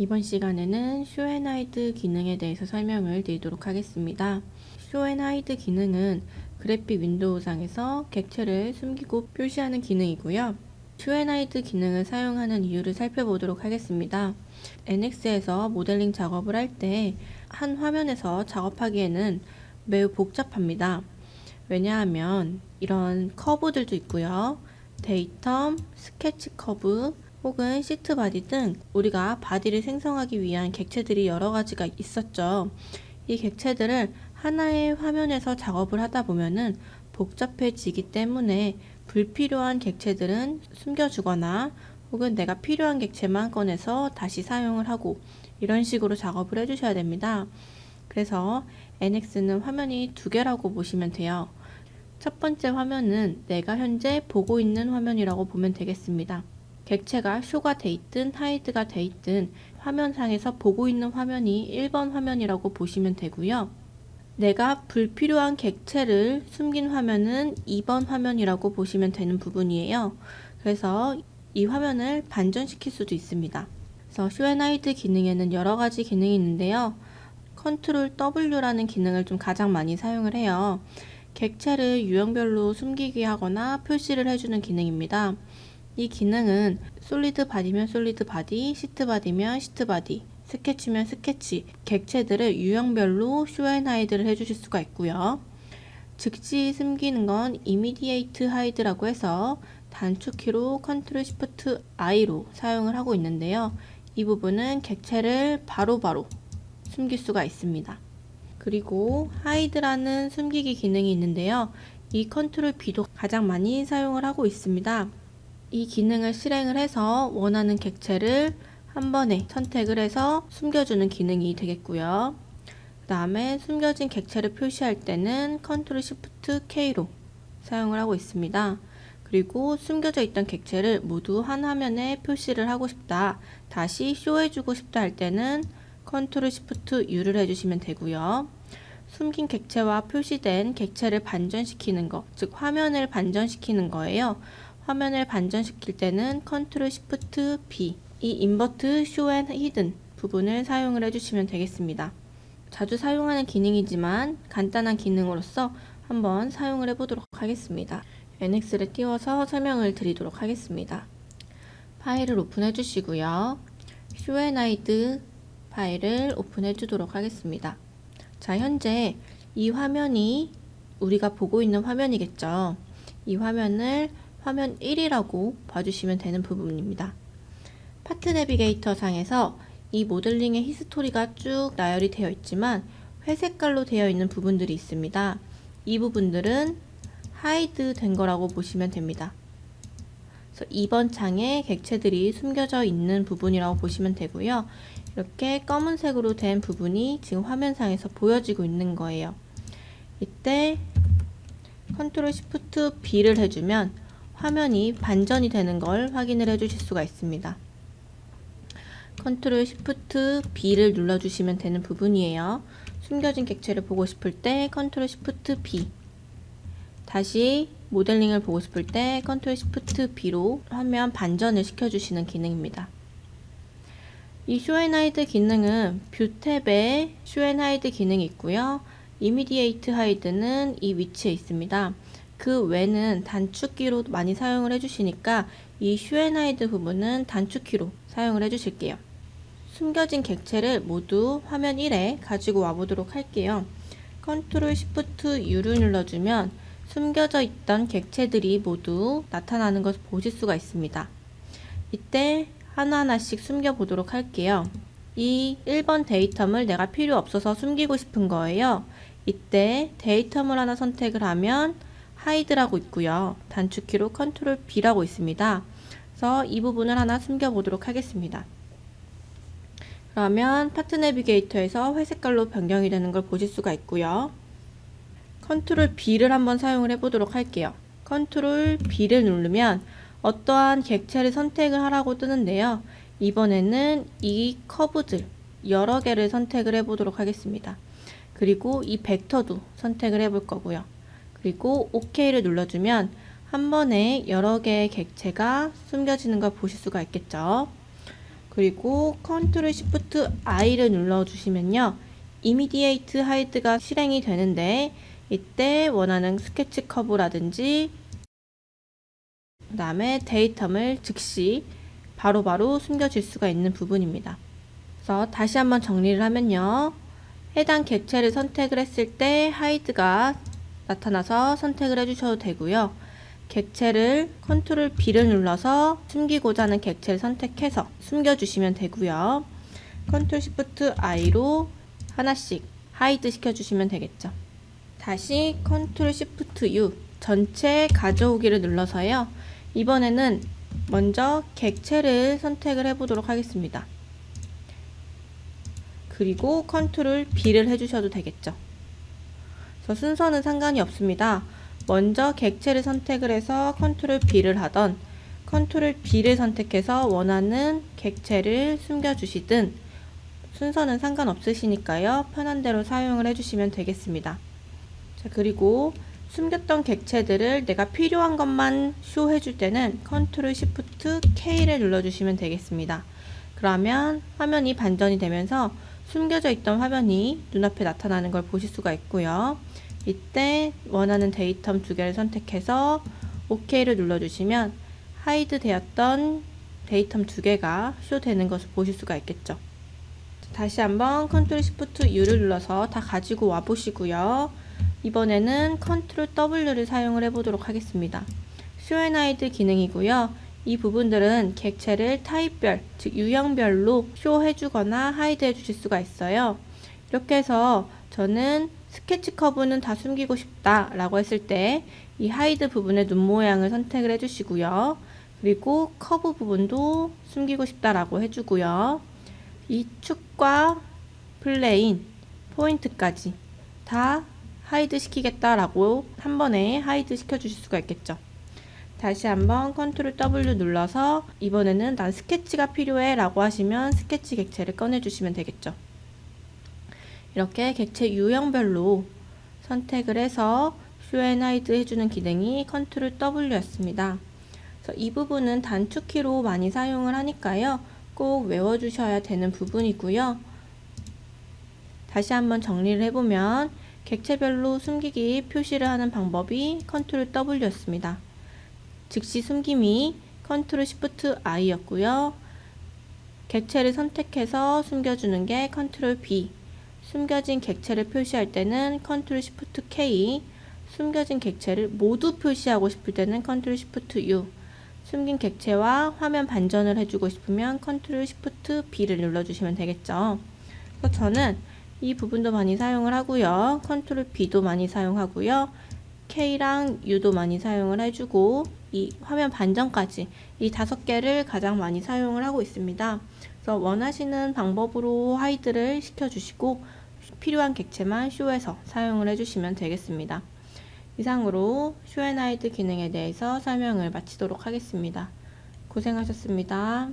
이번 시간에는 쇼 앤 하이드 기능에 대해서 설명을 드리도록 하겠습니다. 쇼 앤 하이드 기능은 그래픽 윈도우상에서 객체를 숨기고 표시하는 기능이고요. 쇼 앤 하이드 기능을 사용하는 이유를 살펴보도록 하겠습니다. NX에서 모델링 작업을 할 때 한 화면에서 작업하기에는 매우 복잡합니다. 왜냐하면 이런 커브들도 있고요. 데이텀, 스케치 커브, 혹은 시트 바디 등 우리가 바디를 생성하기 위한 객체들이 여러 가지가 있었죠. 이 객체들을 하나의 화면에서 작업을 하다 보면은 복잡해지기 때문에 불필요한 객체들은 숨겨주거나 혹은 내가 필요한 객체만 꺼내서 다시 사용을 하고 이런 식으로 작업을 해주셔야 됩니다. 그래서 NX는 화면이 두 개라고 보시면 돼요. 첫 번째 화면은 내가 현재 보고 있는 화면이라고 보면 되겠습니다. 객체가 쇼가 돼 있든 하이드가 돼 있든 화면상에서 보고 있는 화면이 1번 화면이라고 보시면 되고요. 내가 불필요한 객체를 숨긴 화면은 2번 화면이라고 보시면 되는 부분이에요. 그래서 이 화면을 반전시킬 수도 있습니다. 그래서 쇼 앤 하이드 기능에는 여러 가지 기능이 있는데요. 컨트롤 W라는 기능을 좀 가장 많이 사용을 해요. 객체를 유형별로 숨기게 하거나 표시를 해주는 기능입니다. 이 기능은 솔리드 바디면 솔리드 바디, 시트 바디면 시트 바디, 스케치면 스케치, 객체들을 유형별로 쇼 앤 하이드를 해주실 수가 있고요. 즉시 숨기는 건 이미디에이트 하이드라고 해서 단축키로 컨트롤 시프트 I로 사용을 하고 있는데요. 이 부분은 객체를 바로바로 숨길 수가 있습니다. 그리고 하이드라는 숨기기 기능이 있는데요. 이 컨트롤 B도 가장 많이 사용을 하고 있습니다. 이 기능을 실행을 해서 원하는 객체를 한 번에 선택을 해서 숨겨주는 기능이 되겠고요. 그 다음에 숨겨진 객체를 표시할 때는 컨트롤 시프트 K로 사용을 하고 있습니다. 그리고 숨겨져 있던 객체를 모두 한 화면에 표시를 하고 싶다, 다시 쇼해주고 싶다 할 때는 컨트롤 시프트 U를 해주시면 되고요. 숨긴 객체와 표시된 객체를 반전시키는 것, 즉 화면을 반전시키는 거예요. 화면을 반전시킬 때는 컨트롤 시프트 B, 이 인버트 쇼 앤 히든 부분을 사용을 해주시면 되겠습니다. 자주 사용하는 기능이지만 간단한 기능으로서 한번 사용을 해보도록 하겠습니다. NX를 띄워서 설명을 드리도록 하겠습니다. 파일을 오픈해 주시고요. 쇼 앤 하이드 파일을 오픈해 주도록 하겠습니다. 자, 현재 이 화면이 우리가 보고 있는 화면이겠죠. 이 화면을 화면 1이라고 봐주시면 되는 부분입니다. 파트 내비게이터 상에서 이 모델링의 히스토리가 쭉 나열이 되어 있지만 회색깔로 되어 있는 부분들이 있습니다. 이 부분들은 하이드 된 거라고 보시면 됩니다. 그래서 2번 창에 객체들이 숨겨져 있는 부분이라고 보시면 되고요. 이렇게 검은색으로 된 부분이 지금 화면상에서 보여지고 있는 거예요. 이때 컨트롤 시프트 B를 해주면 화면이 반전이 되는 걸 확인을 해주실 수가 있습니다. 컨트롤 시프트 B를 눌러주시면 되는 부분이에요. 숨겨진 객체를 보고 싶을 때 컨트롤 시프트 B, 다시 모델링을 보고 싶을 때 컨트롤 시프트 B로 화면 반전을 시켜주시는 기능입니다. 이 쇼 앤 하이드 기능은 뷰 탭에 쇼 앤 하이드 기능이 있고요. 이미디에이트 하이드는 이 위치에 있습니다. 그 외는 단축키로 많이 사용을 해주시니까 이 쇼 앤 하이드 부분은 단축키로 사용을 해주실게요. 숨겨진 객체를 모두 화면 1에 가지고 와보도록 할게요. 컨트롤 시프트 U를 눌러주면 숨겨져 있던 객체들이 모두 나타나는 것을 보실 수가 있습니다. 이때 하나하나씩 숨겨보도록 할게요. 이 1번 데이텀을 내가 필요 없어서 숨기고 싶은 거예요. 이때 데이텀을 하나 선택을 하면 하이드라고 있고요. 단축키로 컨트롤 B라고 있습니다. 그래서 이 부분을 하나 숨겨보도록 하겠습니다. 그러면 파트 내비게이터에서 회색깔로 변경이 되는 걸 보실 수가 있고요. 컨트롤 B를 한번 사용을 해보도록 할게요. 컨트롤 B를 누르면 어떠한 객체를 선택을 하라고 뜨는데요. 이번에는 이 커브들 여러 개를 선택을 해보도록 하겠습니다. 그리고 이 벡터도 선택을 해볼 거고요. 그리고 OK를 눌러주면 한 번에 여러 개의 객체가 숨겨지는 걸 보실 수가 있겠죠. 그리고 컨트롤 시프트 I를 눌러주시면요. 이미디에이트 하이드가 실행이 되는데 이때 원하는 스케치 커브라든지 그 다음에 데이텀을 즉시 바로바로 숨겨줄 수가 있는 부분입니다. 그래서 다시 한번 정리를 하면요. 해당 객체를 선택을 했을 때 하이드가 나타나서 선택을 해주셔도 되고요. 객체를 컨트롤 B를 눌러서 숨기고자 하는 객체를 선택해서 숨겨주시면 되고요. 컨트롤 시프트 I로 하나씩 하이드 시켜주시면 되겠죠. 다시 컨트롤 시프트 U 전체 가져오기를 눌러서요. 이번에는 먼저 객체를 선택을 해보도록 하겠습니다. 그리고 컨트롤 B를 해주셔도 되겠죠. 그래서 순서는 상관이 없습니다. 먼저 객체를 선택을 해서 컨트롤 B를 하던 컨트롤 B를 선택해서 원하는 객체를 숨겨주시든 순서는 상관없으시니까요. 편한 대로 사용을 해주시면 되겠습니다. 자, 그리고 숨겼던 객체들을 내가 필요한 것만 쇼해줄 때는 컨트롤 시프트 K를 눌러주시면 되겠습니다. 그러면 화면이 반전이 되면서 숨겨져 있던 화면이 눈앞에 나타나는 걸 보실 수가 있고요. 이때 원하는 데이텀 두 개를 선택해서 OK를 눌러주시면 하이드 되었던 데이텀 두 개가 쇼되는 것을 보실 수가 있겠죠. 다시 한번 컨트롤 시프트 U를 눌러서 다 가지고 와 보시고요. 이번에는 컨트롤 W를 사용을 해보도록 하겠습니다. Show and Hide 기능이고요. 이 부분들은 객체를 타입별, 즉 유형별로 쇼 해주거나 하이드 해주실 수가 있어요. 이렇게 해서 저는 스케치 커브는 다 숨기고 싶다 라고 했을 때 이 하이드 부분의 눈 모양을 선택을 해주시고요. 그리고 커브 부분도 숨기고 싶다 라고 해주고요. 이 축과 플레인, 포인트까지 다 하이드 시키겠다 라고 한 번에 하이드 시켜 주실 수가 있겠죠. 다시 한번 컨트롤 W 눌러서 이번에는 난 스케치가 필요해 라고 하시면 스케치 객체를 꺼내 주시면 되겠죠. 이렇게 객체 유형별로 선택을 해서 쇼 앤 하이드 해주는 기능이 컨트롤 W였습니다. 그래서 이 부분은 단축키로 많이 사용을 하니까요. 꼭 외워주셔야 되는 부분이고요. 다시 한번 정리를 해보면 객체별로 숨기기 표시를 하는 방법이 컨트롤 W였습니다. 즉시 숨김이 컨트롤 시프트 I였고요. 객체를 선택해서 숨겨주는 게 컨트롤 B, 숨겨진 객체를 표시할 때는 컨트롤 시프트 K, 숨겨진 객체를 모두 표시하고 싶을 때는 컨트롤 시프트 U, 숨긴 객체와 화면 반전을 해주고 싶으면 컨트롤 시프트 B를 눌러주시면 되겠죠. 그래서 저는 이 부분도 많이 사용을 하고요. 컨트롤 B도 많이 사용하고요. K랑 U도 많이 사용을 해주고 이 화면 반전까지 이 5개를 가장 많이 사용을 하고 있습니다. 그래서 원하시는 방법으로 하이드를 시켜주시고 필요한 객체만 쇼해서 사용을 해주시면 되겠습니다. 이상으로 쇼 앤 하이드 기능에 대해서 설명을 마치도록 하겠습니다. 고생하셨습니다.